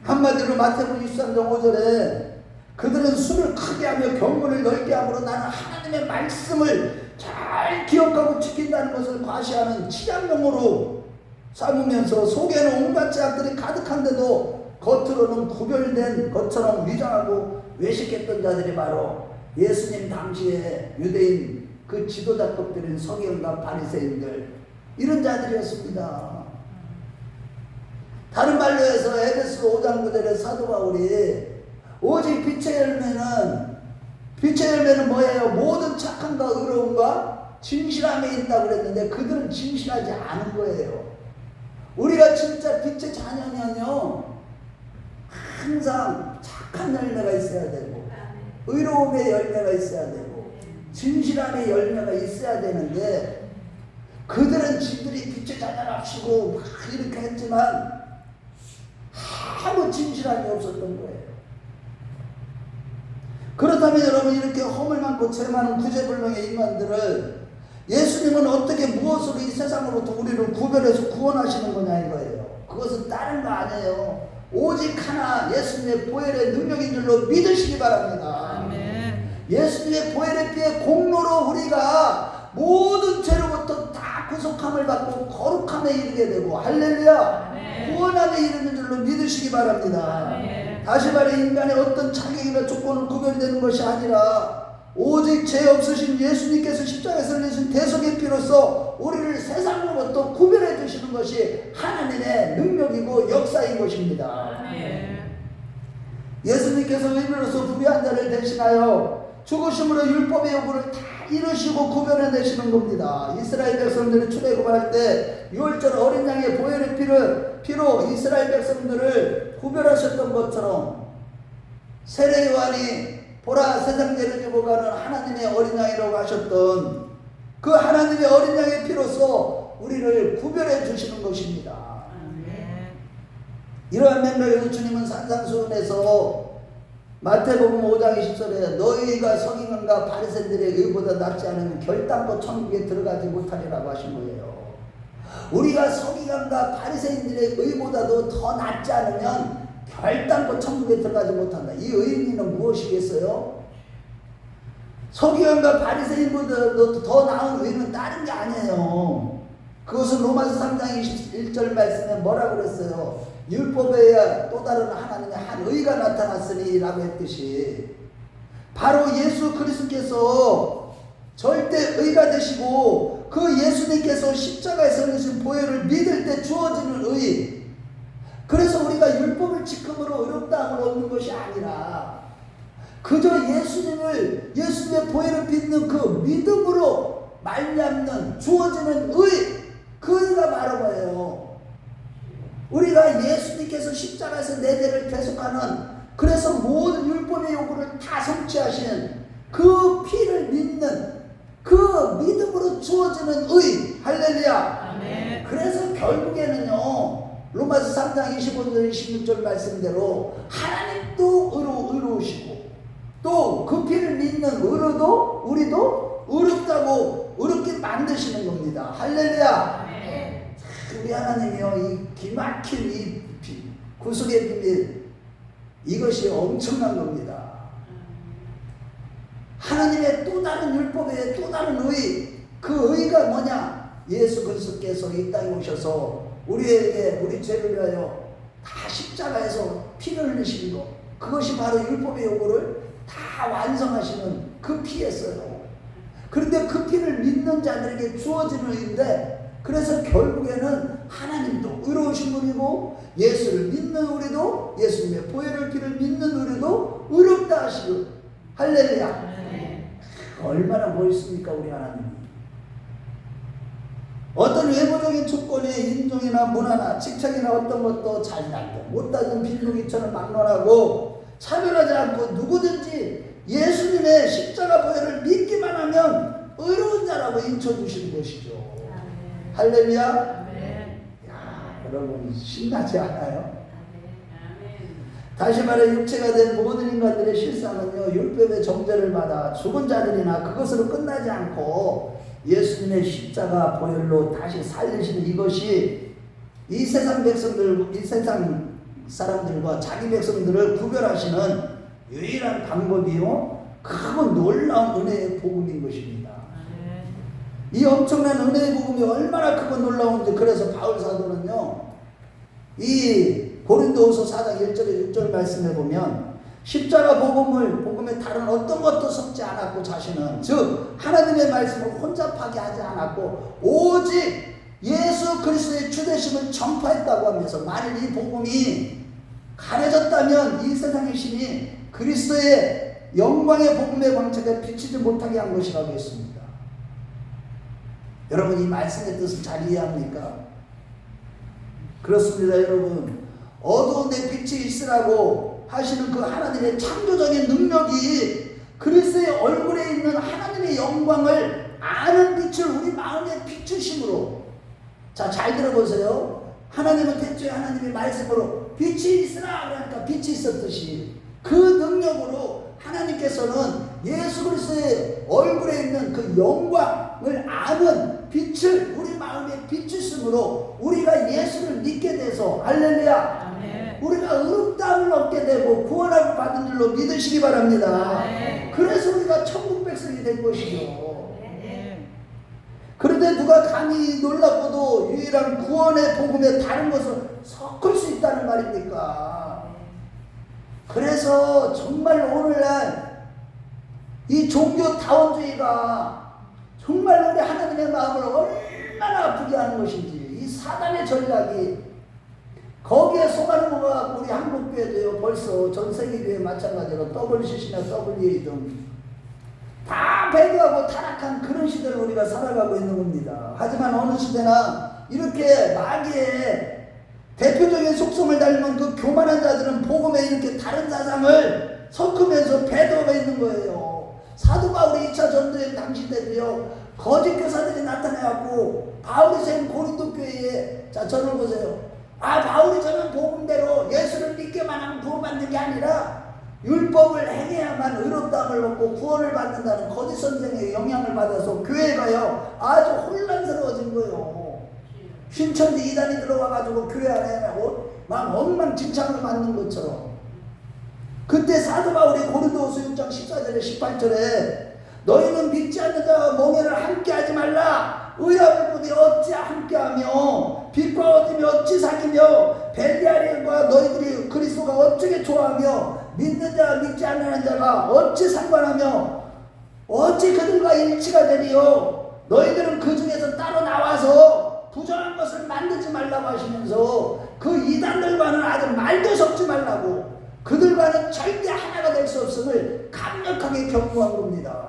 한마디로 마태복음 23장 5절에 그들은 술을 크게 하며 경문을 넓게 함으로 나는 하나님의 말씀을 잘 기억하고 지킨다는 것을 과시하는 치장용으로 삼으면서 속에는 온갖 죄악들이 가득한데도 겉으로는 구별된 것처럼 위장하고 외식했던 자들이 바로 예수님 당시에 유대인 그 지도자급들인 서기관과 바리새인들, 이런 자들이었습니다. 다른 말로 해서 에베소 5장 9절에 사도 바울이 오직 빛의 열매는 뭐예요? 모든 착함과 의로움과 진실함에 있다고 그랬는데 그들은 진실하지 않은 거예요. 우리가 진짜 빛의 자녀면요, 항상 착한 열매가 있어야 되고 의로움의 열매가 있어야 되고 진실함의 열매가 있어야 되는데, 그들은 지들이 빛의 자녀랍시고 막 이렇게 했지만 아무 진실함이 없었던 거예요. 그렇다면 여러분, 이렇게 허물 많고 죄 많은 구제불능의 인간들을 예수님은 어떻게 무엇으로 이 세상으로부터 우리를 구별해서 구원하시는 거냐 이거예요. 그것은 다른 거 아니에요. 오직 하나, 예수님의 보혈의 능력인 줄로 믿으시기 바랍니다. 아멘. 예수님의 보혈의 피의 공로로 우리가 모든 죄로부터 다 구속함을 받고 거룩함에 이르게 되고, 할렐루야, 아멘, 구원함에 이르는 줄로 믿으시기 바랍니다. 아멘. 다시 말해, 인간의 어떤 자격이나 조건을 구별되는 것이 아니라 오직 죄 없으신 예수님께서 십자가에서 흘리신 대속의 피로써 우리를 세상으로부터 구별해 주시는 것이 하나님의 능력이고 역사인 것입니다. 예수님께서 의인으로서 부귀한 자를 대신하여 죽으심으로 율법의 요구를 다 이루시고 구별해내시는 겁니다. 이스라엘 백성들이 출애굽할 때 6월절 어린 양의 보혈의 피로 이스라엘 백성들을 구별하셨던 것처럼 세례 요한이 보라 세상 죄를 지고 가는 하나님의 어린 양이라고 하셨던 그 하나님의 어린 양의 피로서 우리를 구별해 주시는 것입니다. 이러한 맥락에서 주님은 산상수훈에서 마태복음 5장 20절에 너희가 서기관과 바리새인들의 의보다 낫지 않으면 결단코 천국에 들어가지 못하리라고 하신 거예요. 우리가 서기관과 바리새인들의 의보다도 더 낫지 않으면 결단코 천국에 들어가지 못한다. 이 의미는 무엇이겠어요? 서기관과 바리새인보다도 더 나은 의는 다른 게 아니에요. 그것은 로마서 3장 21절 말씀에 뭐라고 그랬어요? 율법에 또 다른 하나님의 한 의가 나타났으니 라고 했듯이, 바로 예수 그리스도께서 절대 의가 되시고 그 예수님께서 십자가에서 흘리신 보혈을 믿을 때 주어지는 의, 그래서 우리가 율법을 지킴으로 의롭다함을 얻는 것이 아니라 그저 예수님의 보혈을 믿는 그 믿음으로 말미암는 주어지는 의, 그 의가 바로 뭐예요? 우리가 예수님께서 십자가에서 내 죄를 대속하는, 그래서 모든 율법의 요구를 다 성취하시는 그 피를 믿는 그 믿음으로 주어지는 의, 할렐루야. 아멘. 그래서 결국에는요, 로마서 3장 25절 26절 말씀대로 하나님도 의로우시고 또 그 피를 믿는 우리도 의롭다고 의롭게 만드시는 겁니다. 할렐루야. 아멘. 우리 하나님이요, 이 기막힌 이 구속의 비밀, 이것이 엄청난 겁니다. 하나님의 또 다른 율법의 또 다른 의, 그 의가 뭐냐? 예수 그리스도께서 이 땅에 오셔서 우리에게 우리 죄를 위하여 다 십자가에서 피를 흘리신 것, 그것이 바로 율법의 요구를 다 완성하시는 그 피였어요. 그런데 그 피를 믿는 자들에게 주어지는 의인데, 그래서 결국에는 하나님도 의로우신 분이고 예수를 믿는 우리도, 예수님의 보혈의 피를 믿는 우리도 의롭다 하시고, 할렐루야. 얼마나 멋있습니까 우리 하나님이. 어떤 외부적인 조건에 인종이나 문화나 직책이나 어떤 것도 잘나고 못다든 빈둥이처럼 막론하고 차별하지 않고 누구든지 예수님의 십자가 보혈을 믿기만 하면 의로운 자라고 인쳐주시는 것이죠. 할렐루야. 야, 여러분 신나지 않아요? 다시 말해 육체가 된 모든 인간들의 실상은요, 율법의 정죄를 받아 죽은 자들이나 그것으로 끝나지 않고 예수님의 십자가 보혈로 다시 살리시는 이것이 이 세상 백성들, 이 세상 사람들과 자기 백성들을 구별하시는 유일한 방법이요, 크고 놀라운 은혜의 복음인 것입니다. 이 엄청난 은혜의 복음이 얼마나 크고 놀라운지, 그래서 바울 사도는요, 이 고린도후서 4장 1절에 6절 말씀해 보면 십자가 복음에 다른 어떤 것도 섞지 않았고 자신은, 즉 하나님의 말씀을 혼잡하게 하지 않았고 오직 예수 그리스도의 주되심을 전파했다고 하면서, 만일 이 복음이 가려졌다면 이 세상의 신이 그리스도의 영광의 복음의 광채가 비치지 못하게 한 것이라고 했습니다. 여러분 이 말씀의 뜻을 잘 이해합니까? 그렇습니다. 여러분, 어두운 내 빛이 있으라고 하시는 그 하나님의 창조적인 능력이 그리스도의 얼굴에 있는 하나님의 영광을 아는 빛을 우리 마음에 비추심으로, 자, 잘 들어보세요. 하나님은 대초에 하나님의 말씀으로 빛이 있으라 그러니까 빛이 있었듯이, 그 능력으로 하나님께서는 예수 그리스도의 얼굴에 있는 그 영광을 아는 빛을 우리 마음에 비추심으로 우리가 예수를 믿게 돼서, 할렐루야, 우리가 의롭다함을 얻게 되고 구원함을 받은 줄로 믿으시기 바랍니다. 그래서 우리가 천국 백성이 된 것이죠. 그런데 누가 감히 놀랍고도 유일한 구원의 복음에 다른 것을 섞을 수 있다는 말입니까? 그래서 정말 오늘날 이 종교다원주의가 정말 우리 하나님의 마음을 얼마나 아프게 하는 것인지, 이 사단의 전략이 거기에 속아는 것 같고, 우리 한국교회도요 벌써 전 세계교회 마찬가지로 WCC나 WA든 다 배교하고 타락한 그런 시대를 우리가 살아가고 있는 겁니다. 하지만 어느 시대나 이렇게 마귀의 대표적인 속성을 닮은 그 교만한 자들은 복음에 이렇게 다른 사상을 섞으면서 배도가 있는 거예요. 사도 바울이 2차 전도여행 당시 때도요, 거짓 교사들이 나타나갖고 바울이 세운 고린도 교회에, 자 저를 보세요. 아, 바울이 저는 복음대로 예수를 믿게만 하면 구원받는 게 아니라 율법을 행해야만 의롭다함을 얻고 구원을 받는다는 거짓 선생의 영향을 받아서 교회가요 아주 혼란스러워진 거예요. 신천지 이단이 들어와가지고 교회 안에 막 엉망진창을 만든 것처럼. 그때 사도 바울이 고린도후서 6장 14절에 18절에 너희는 믿지 않는 자와 멍에를 함께하지 말라. 의와 불법이 어찌 함께하며 빛과 어둠이 어찌 사귀며 벨리알과 너희들이 그리스도가 어찌게 좋아하며 믿는 자와 믿지 않는 자가 어찌 상관하며 어찌 그들과 일치가 되리요. 너희들은 그 중에서 따로 나와서 부정한 것을 만들지 말라고 하시면서 그 이단들과는 아주 말도 섞지 말라고, 그들과는 절대 하나가 될 수 없음을 강력하게 경고한 겁니다.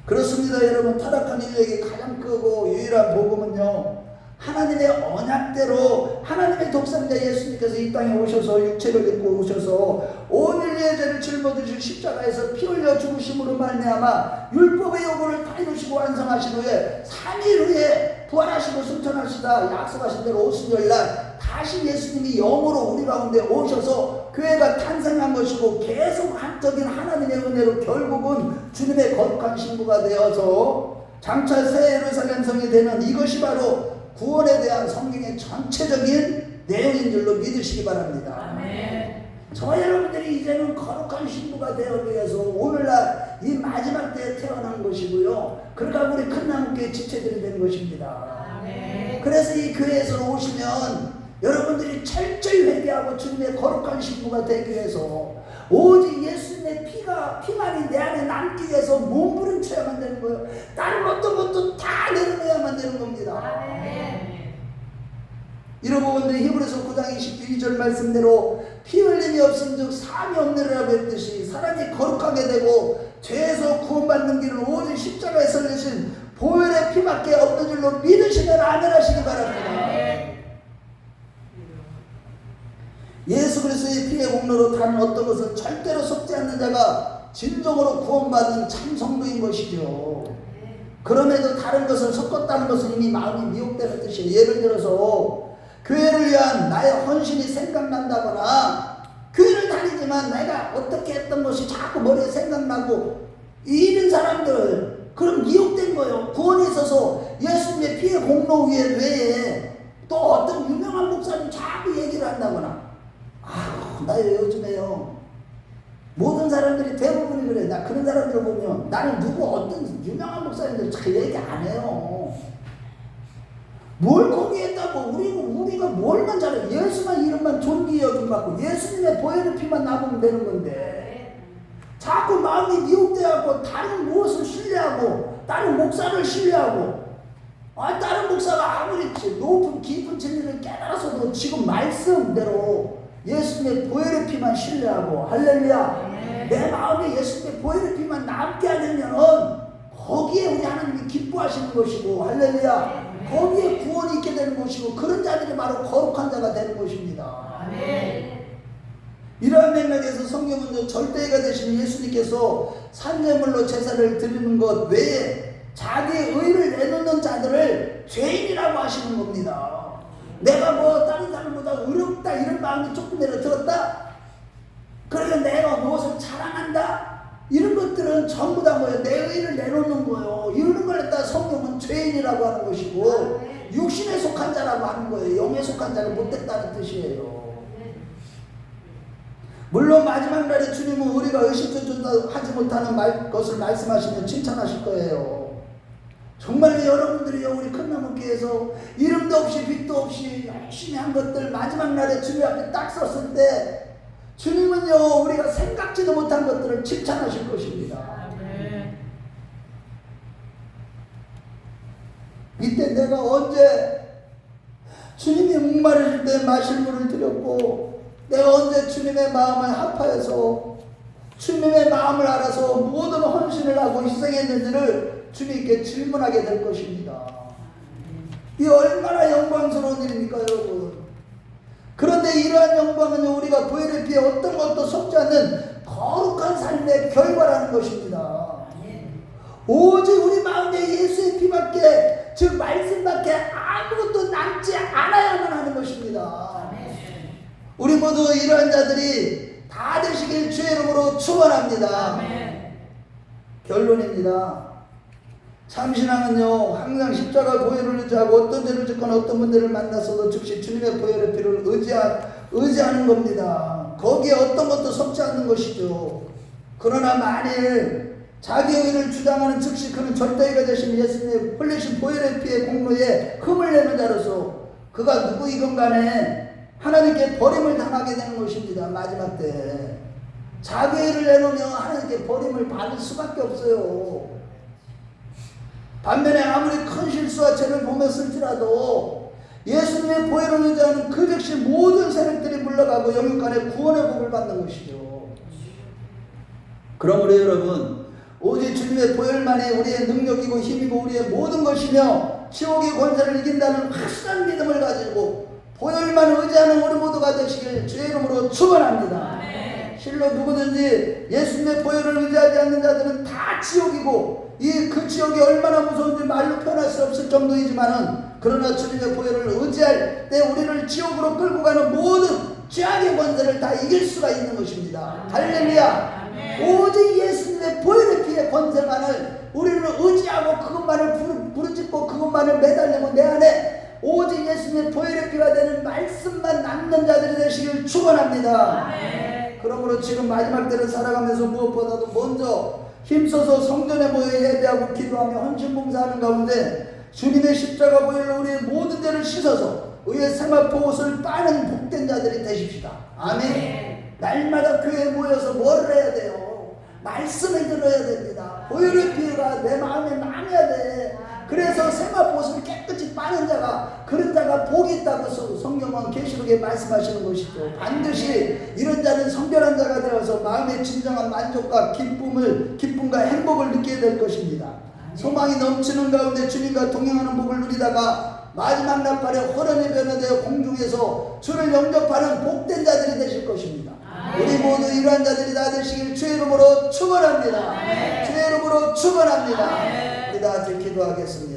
그렇습니다. 여러분, 타락한 인류에게 가장 크고 유일한 복음은요, 하나님의 언약대로 하나님의 독생자 예수님께서 이 땅에 오셔서 육체를 입고 오셔서 온 인류의 죄를 짊어지실 십자가에서 피 흘려 죽으심으로 말미암아 율법의 요구를 다 이루시고 완성하신 후에 3일 후에 부활하시고 승천하시다 약속하신 대로 오순절날 다시 예수님이 영으로 우리 가운데 오셔서 교회가 탄생한 것이고, 계속 한적인 하나님의 은혜로 결국은 주님의 거룩한 신부가 되어서 장차 새 예루살렘 성이 되는 이것이 바로 구원에 대한 성경의 전체적인 내용인 줄로 믿으시기 바랍니다. 아멘. 저와 여러분들이 이제는 거룩한 신부가 되어 위해서 오늘날 이 마지막 때에 태어난 것이고요. 그러니까 우리 큰나무교회 지체들이 된 것입니다. 아멘. 그래서 이 교회에서 오시면 여러분들이 철저히 회개하고 주님의 거룩한 신부가 되기 위해서 오직 예수님의 피만이 내 안에 남기 위해서 몸부림쳐야만 되는 거예요. 다른 어떤 것도 다 내려놓아야만 되는 겁니다. 아멘. 이러고 근데 히브리서 9장 22절 말씀대로 피 흘림이 없음즉 사함이 없느라고 했듯이 사람이 거룩하게 되고 죄에서 구원받는 길은 오직 십자가에 설리신 보혈의 피밖에 없는 줄로 믿으시면 아멘하시기 바랍니다. 예수 그리스도의 피의 공로로 다른 어떤 것은 절대로 속지 않는 자가 진정으로 구원받는 참 성도인 것이죠. 그럼에도 다른 것을 섞었다는 것은 이미 마음이 미혹되는 뜻이에요. 예를 들어서 교회를 위한 나의 헌신이 생각난다거나 교회를 다니지만 내가 어떻게 했던 것이 자꾸 머리에 생각나고 이런 사람들 그럼 미혹된 거예요. 구원에 있어서 예수님의 피의 공로 외에 또 어떤 유명한 목사님 자꾸 얘기를 한다거나 나 요즘에요 모든 사람들이 대부분이 그래. 나 그런 사람들을 보면 나는 누구 어떤 유명한 목사님들 잘 얘기 안 해요. 뭘 거기에다 뭐 우리가 뭘만 잘해. 예수만 이름만 존귀 여김 받고 예수님의 보혈의 피만 남으면 되는 건데 자꾸 마음이 미혹되고 다른 무엇을 신뢰하고 다른 목사를 신뢰하고 다른 목사가 아무리 높은 깊은 진리를 깨달아서도 지금 말씀대로 예수님의 보혈의 피만 신뢰하고 할렐루야 내 마음에 예수님의 보혈의 피만 남게 하려면 거기에 우리 하나님이 기뻐하시는 것이고 할렐루야 거기에 구원이 있게 되는 것이고 그런 자들이 바로 거룩한 자가 되는 것입니다. 아멘. 이러한 맥락에서 성경은 절대가 되신 예수님께서 산제물로 제사를 드리는 것 외에 자기의 의를 내놓는 자들을 죄인이라고 하시는 겁니다. 내가 뭐 다른 사람보다 의롭다 이런 마음이 조금이라도 들었다? 그러면 내가 무엇을 자랑한다? 이런 것들은 전부 다 뭐예요? 내 의를 내놓는 거예요. 이러는 걸 갖다 성경은 죄인이라고 하는 것이고 육신에 속한 자라고 하는 거예요. 영에 속한 자는 못됐다는 뜻이에요. 물론 마지막 날에 주님은 우리가 의심조차 하지 못하는 것을 말씀하시면 칭찬하실 거예요. 정말로 여러분들이요 우리 큰나무교회에서 이름도 없이 빛도 없이 열심히 한 것들 마지막 날에 주님 앞에 딱 섰을 때 주님은요 우리가 생각지도 못한 것들을 칭찬하실 것입니다. 이때 내가 언제 주님이 목마르실 때 마실 물을 드렸고 내가 언제 주님의 마음을 합하여서 주님의 마음을 알아서 모든 헌신을 하고 희생했는지를 주님께 질문하게 될 것입니다. 이 얼마나 영광스러운 일입니까 여러분. 그런데 이러한 영광은 우리가 보혈의 피에 어떤 것도 섞지 않는 거룩한 삶의 결과라는 것입니다. 오직 우리 마음에 예수의 피밖에 즉 말씀밖에 아무것도 남지 않아야만 하는 것입니다. 우리 모두 이러한 자들이 다 되시길 주의 이름으로 축원합니다. 결론입니다. 참신앙은요 항상 십자가 보혈을 의지하고 어떤 죄를 짓거나 어떤 문제를 만났어도 즉시 주님의 보혈의 피를 의지하는 겁니다. 거기에 어떤 것도 섞지 않는 것이죠. 그러나 만일 자기의 의를 주장하는 즉시 그는 절대의가 되신 예수님의 흘리신 보혈의 피의 공로에 흠을 내는 자로서 그가 누구이건 간에 하나님께 버림을 당하게 되는 것입니다. 마지막 때 자기의 의를 내놓으면 하나님께 버림을 받을 수밖에 없어요. 반면에 아무리 큰 실수와 죄를 범했을지라도 예수님의 보혈을 의지하는 그 즉시 모든 세력들이 물러가고 영육간에 구원의 복을 받는 것이죠. 그러므로 여러분 오직 주님의 보혈만이 우리의 능력이고 힘이고 우리의 모든 것이며 지옥의 권세를 이긴다는 확실한 믿음을 가지고 보혈만 의지하는 우리 모두가 되시길 주의 이름으로 축원합니다. 실로 누구든지 예수님의 보혈을 의지하지 않는 자들은 다 지옥이고 그 지옥이 얼마나 무서운지 말로 표현할 수 없을 정도이지만은 그러나 주님의 보혈을 의지할 때 우리를 지옥으로 끌고 가는 모든 죄악의 권세를 다 이길 수가 있는 것입니다. 할렐루야. 오직 예수님의 예수님의 보혈의 피의 권세만을 우리를 의지하고 그것만을 부르짖고 그것만을 매달리고 내 안에 오직 예수님의 보혈의 피가 되는 말씀만 남는 자들이 되시길 축원합니다. 그러므로 지금 마지막 때를 살아가면서 무엇보다도 먼저 힘써서 성전에 모여 예배하고 기도하며 헌신봉사하는 가운데 주님의 십자가 보혈로 우리의 모든 죄를 씻어서 의의 세마포 옷을 빠는 복된 자들이 되십시다. 아멘. 날마다 교회에 모여서 뭐를 해야 돼요? 말씀을 들어야 됩니다. 보혈의 피가 내 마음에 남아야 돼. 그래서 세마포 옷을 깨끗이 빠는 자가 그런 자가 복이 있다고 성경은 계시록에 말씀하시는 것이죠. 반드시 이런 자는 성결한 자가 되어서 마음의 진정한 만족과 기쁨과 행복을 느끼게 될 것입니다. 소망이 넘치는 가운데 주님과 동행하는 복을 누리다가 마지막 날발에 호련히 변화되어 공중에서 주를 영접하는 복된 자들이 되실 것입니다. 우리 모두 이러한 자들이 다 되시길 주의 이름으로 축원합니다. 주의 이름으로 축원합니다. 우리 다 같이 기도하겠습니다.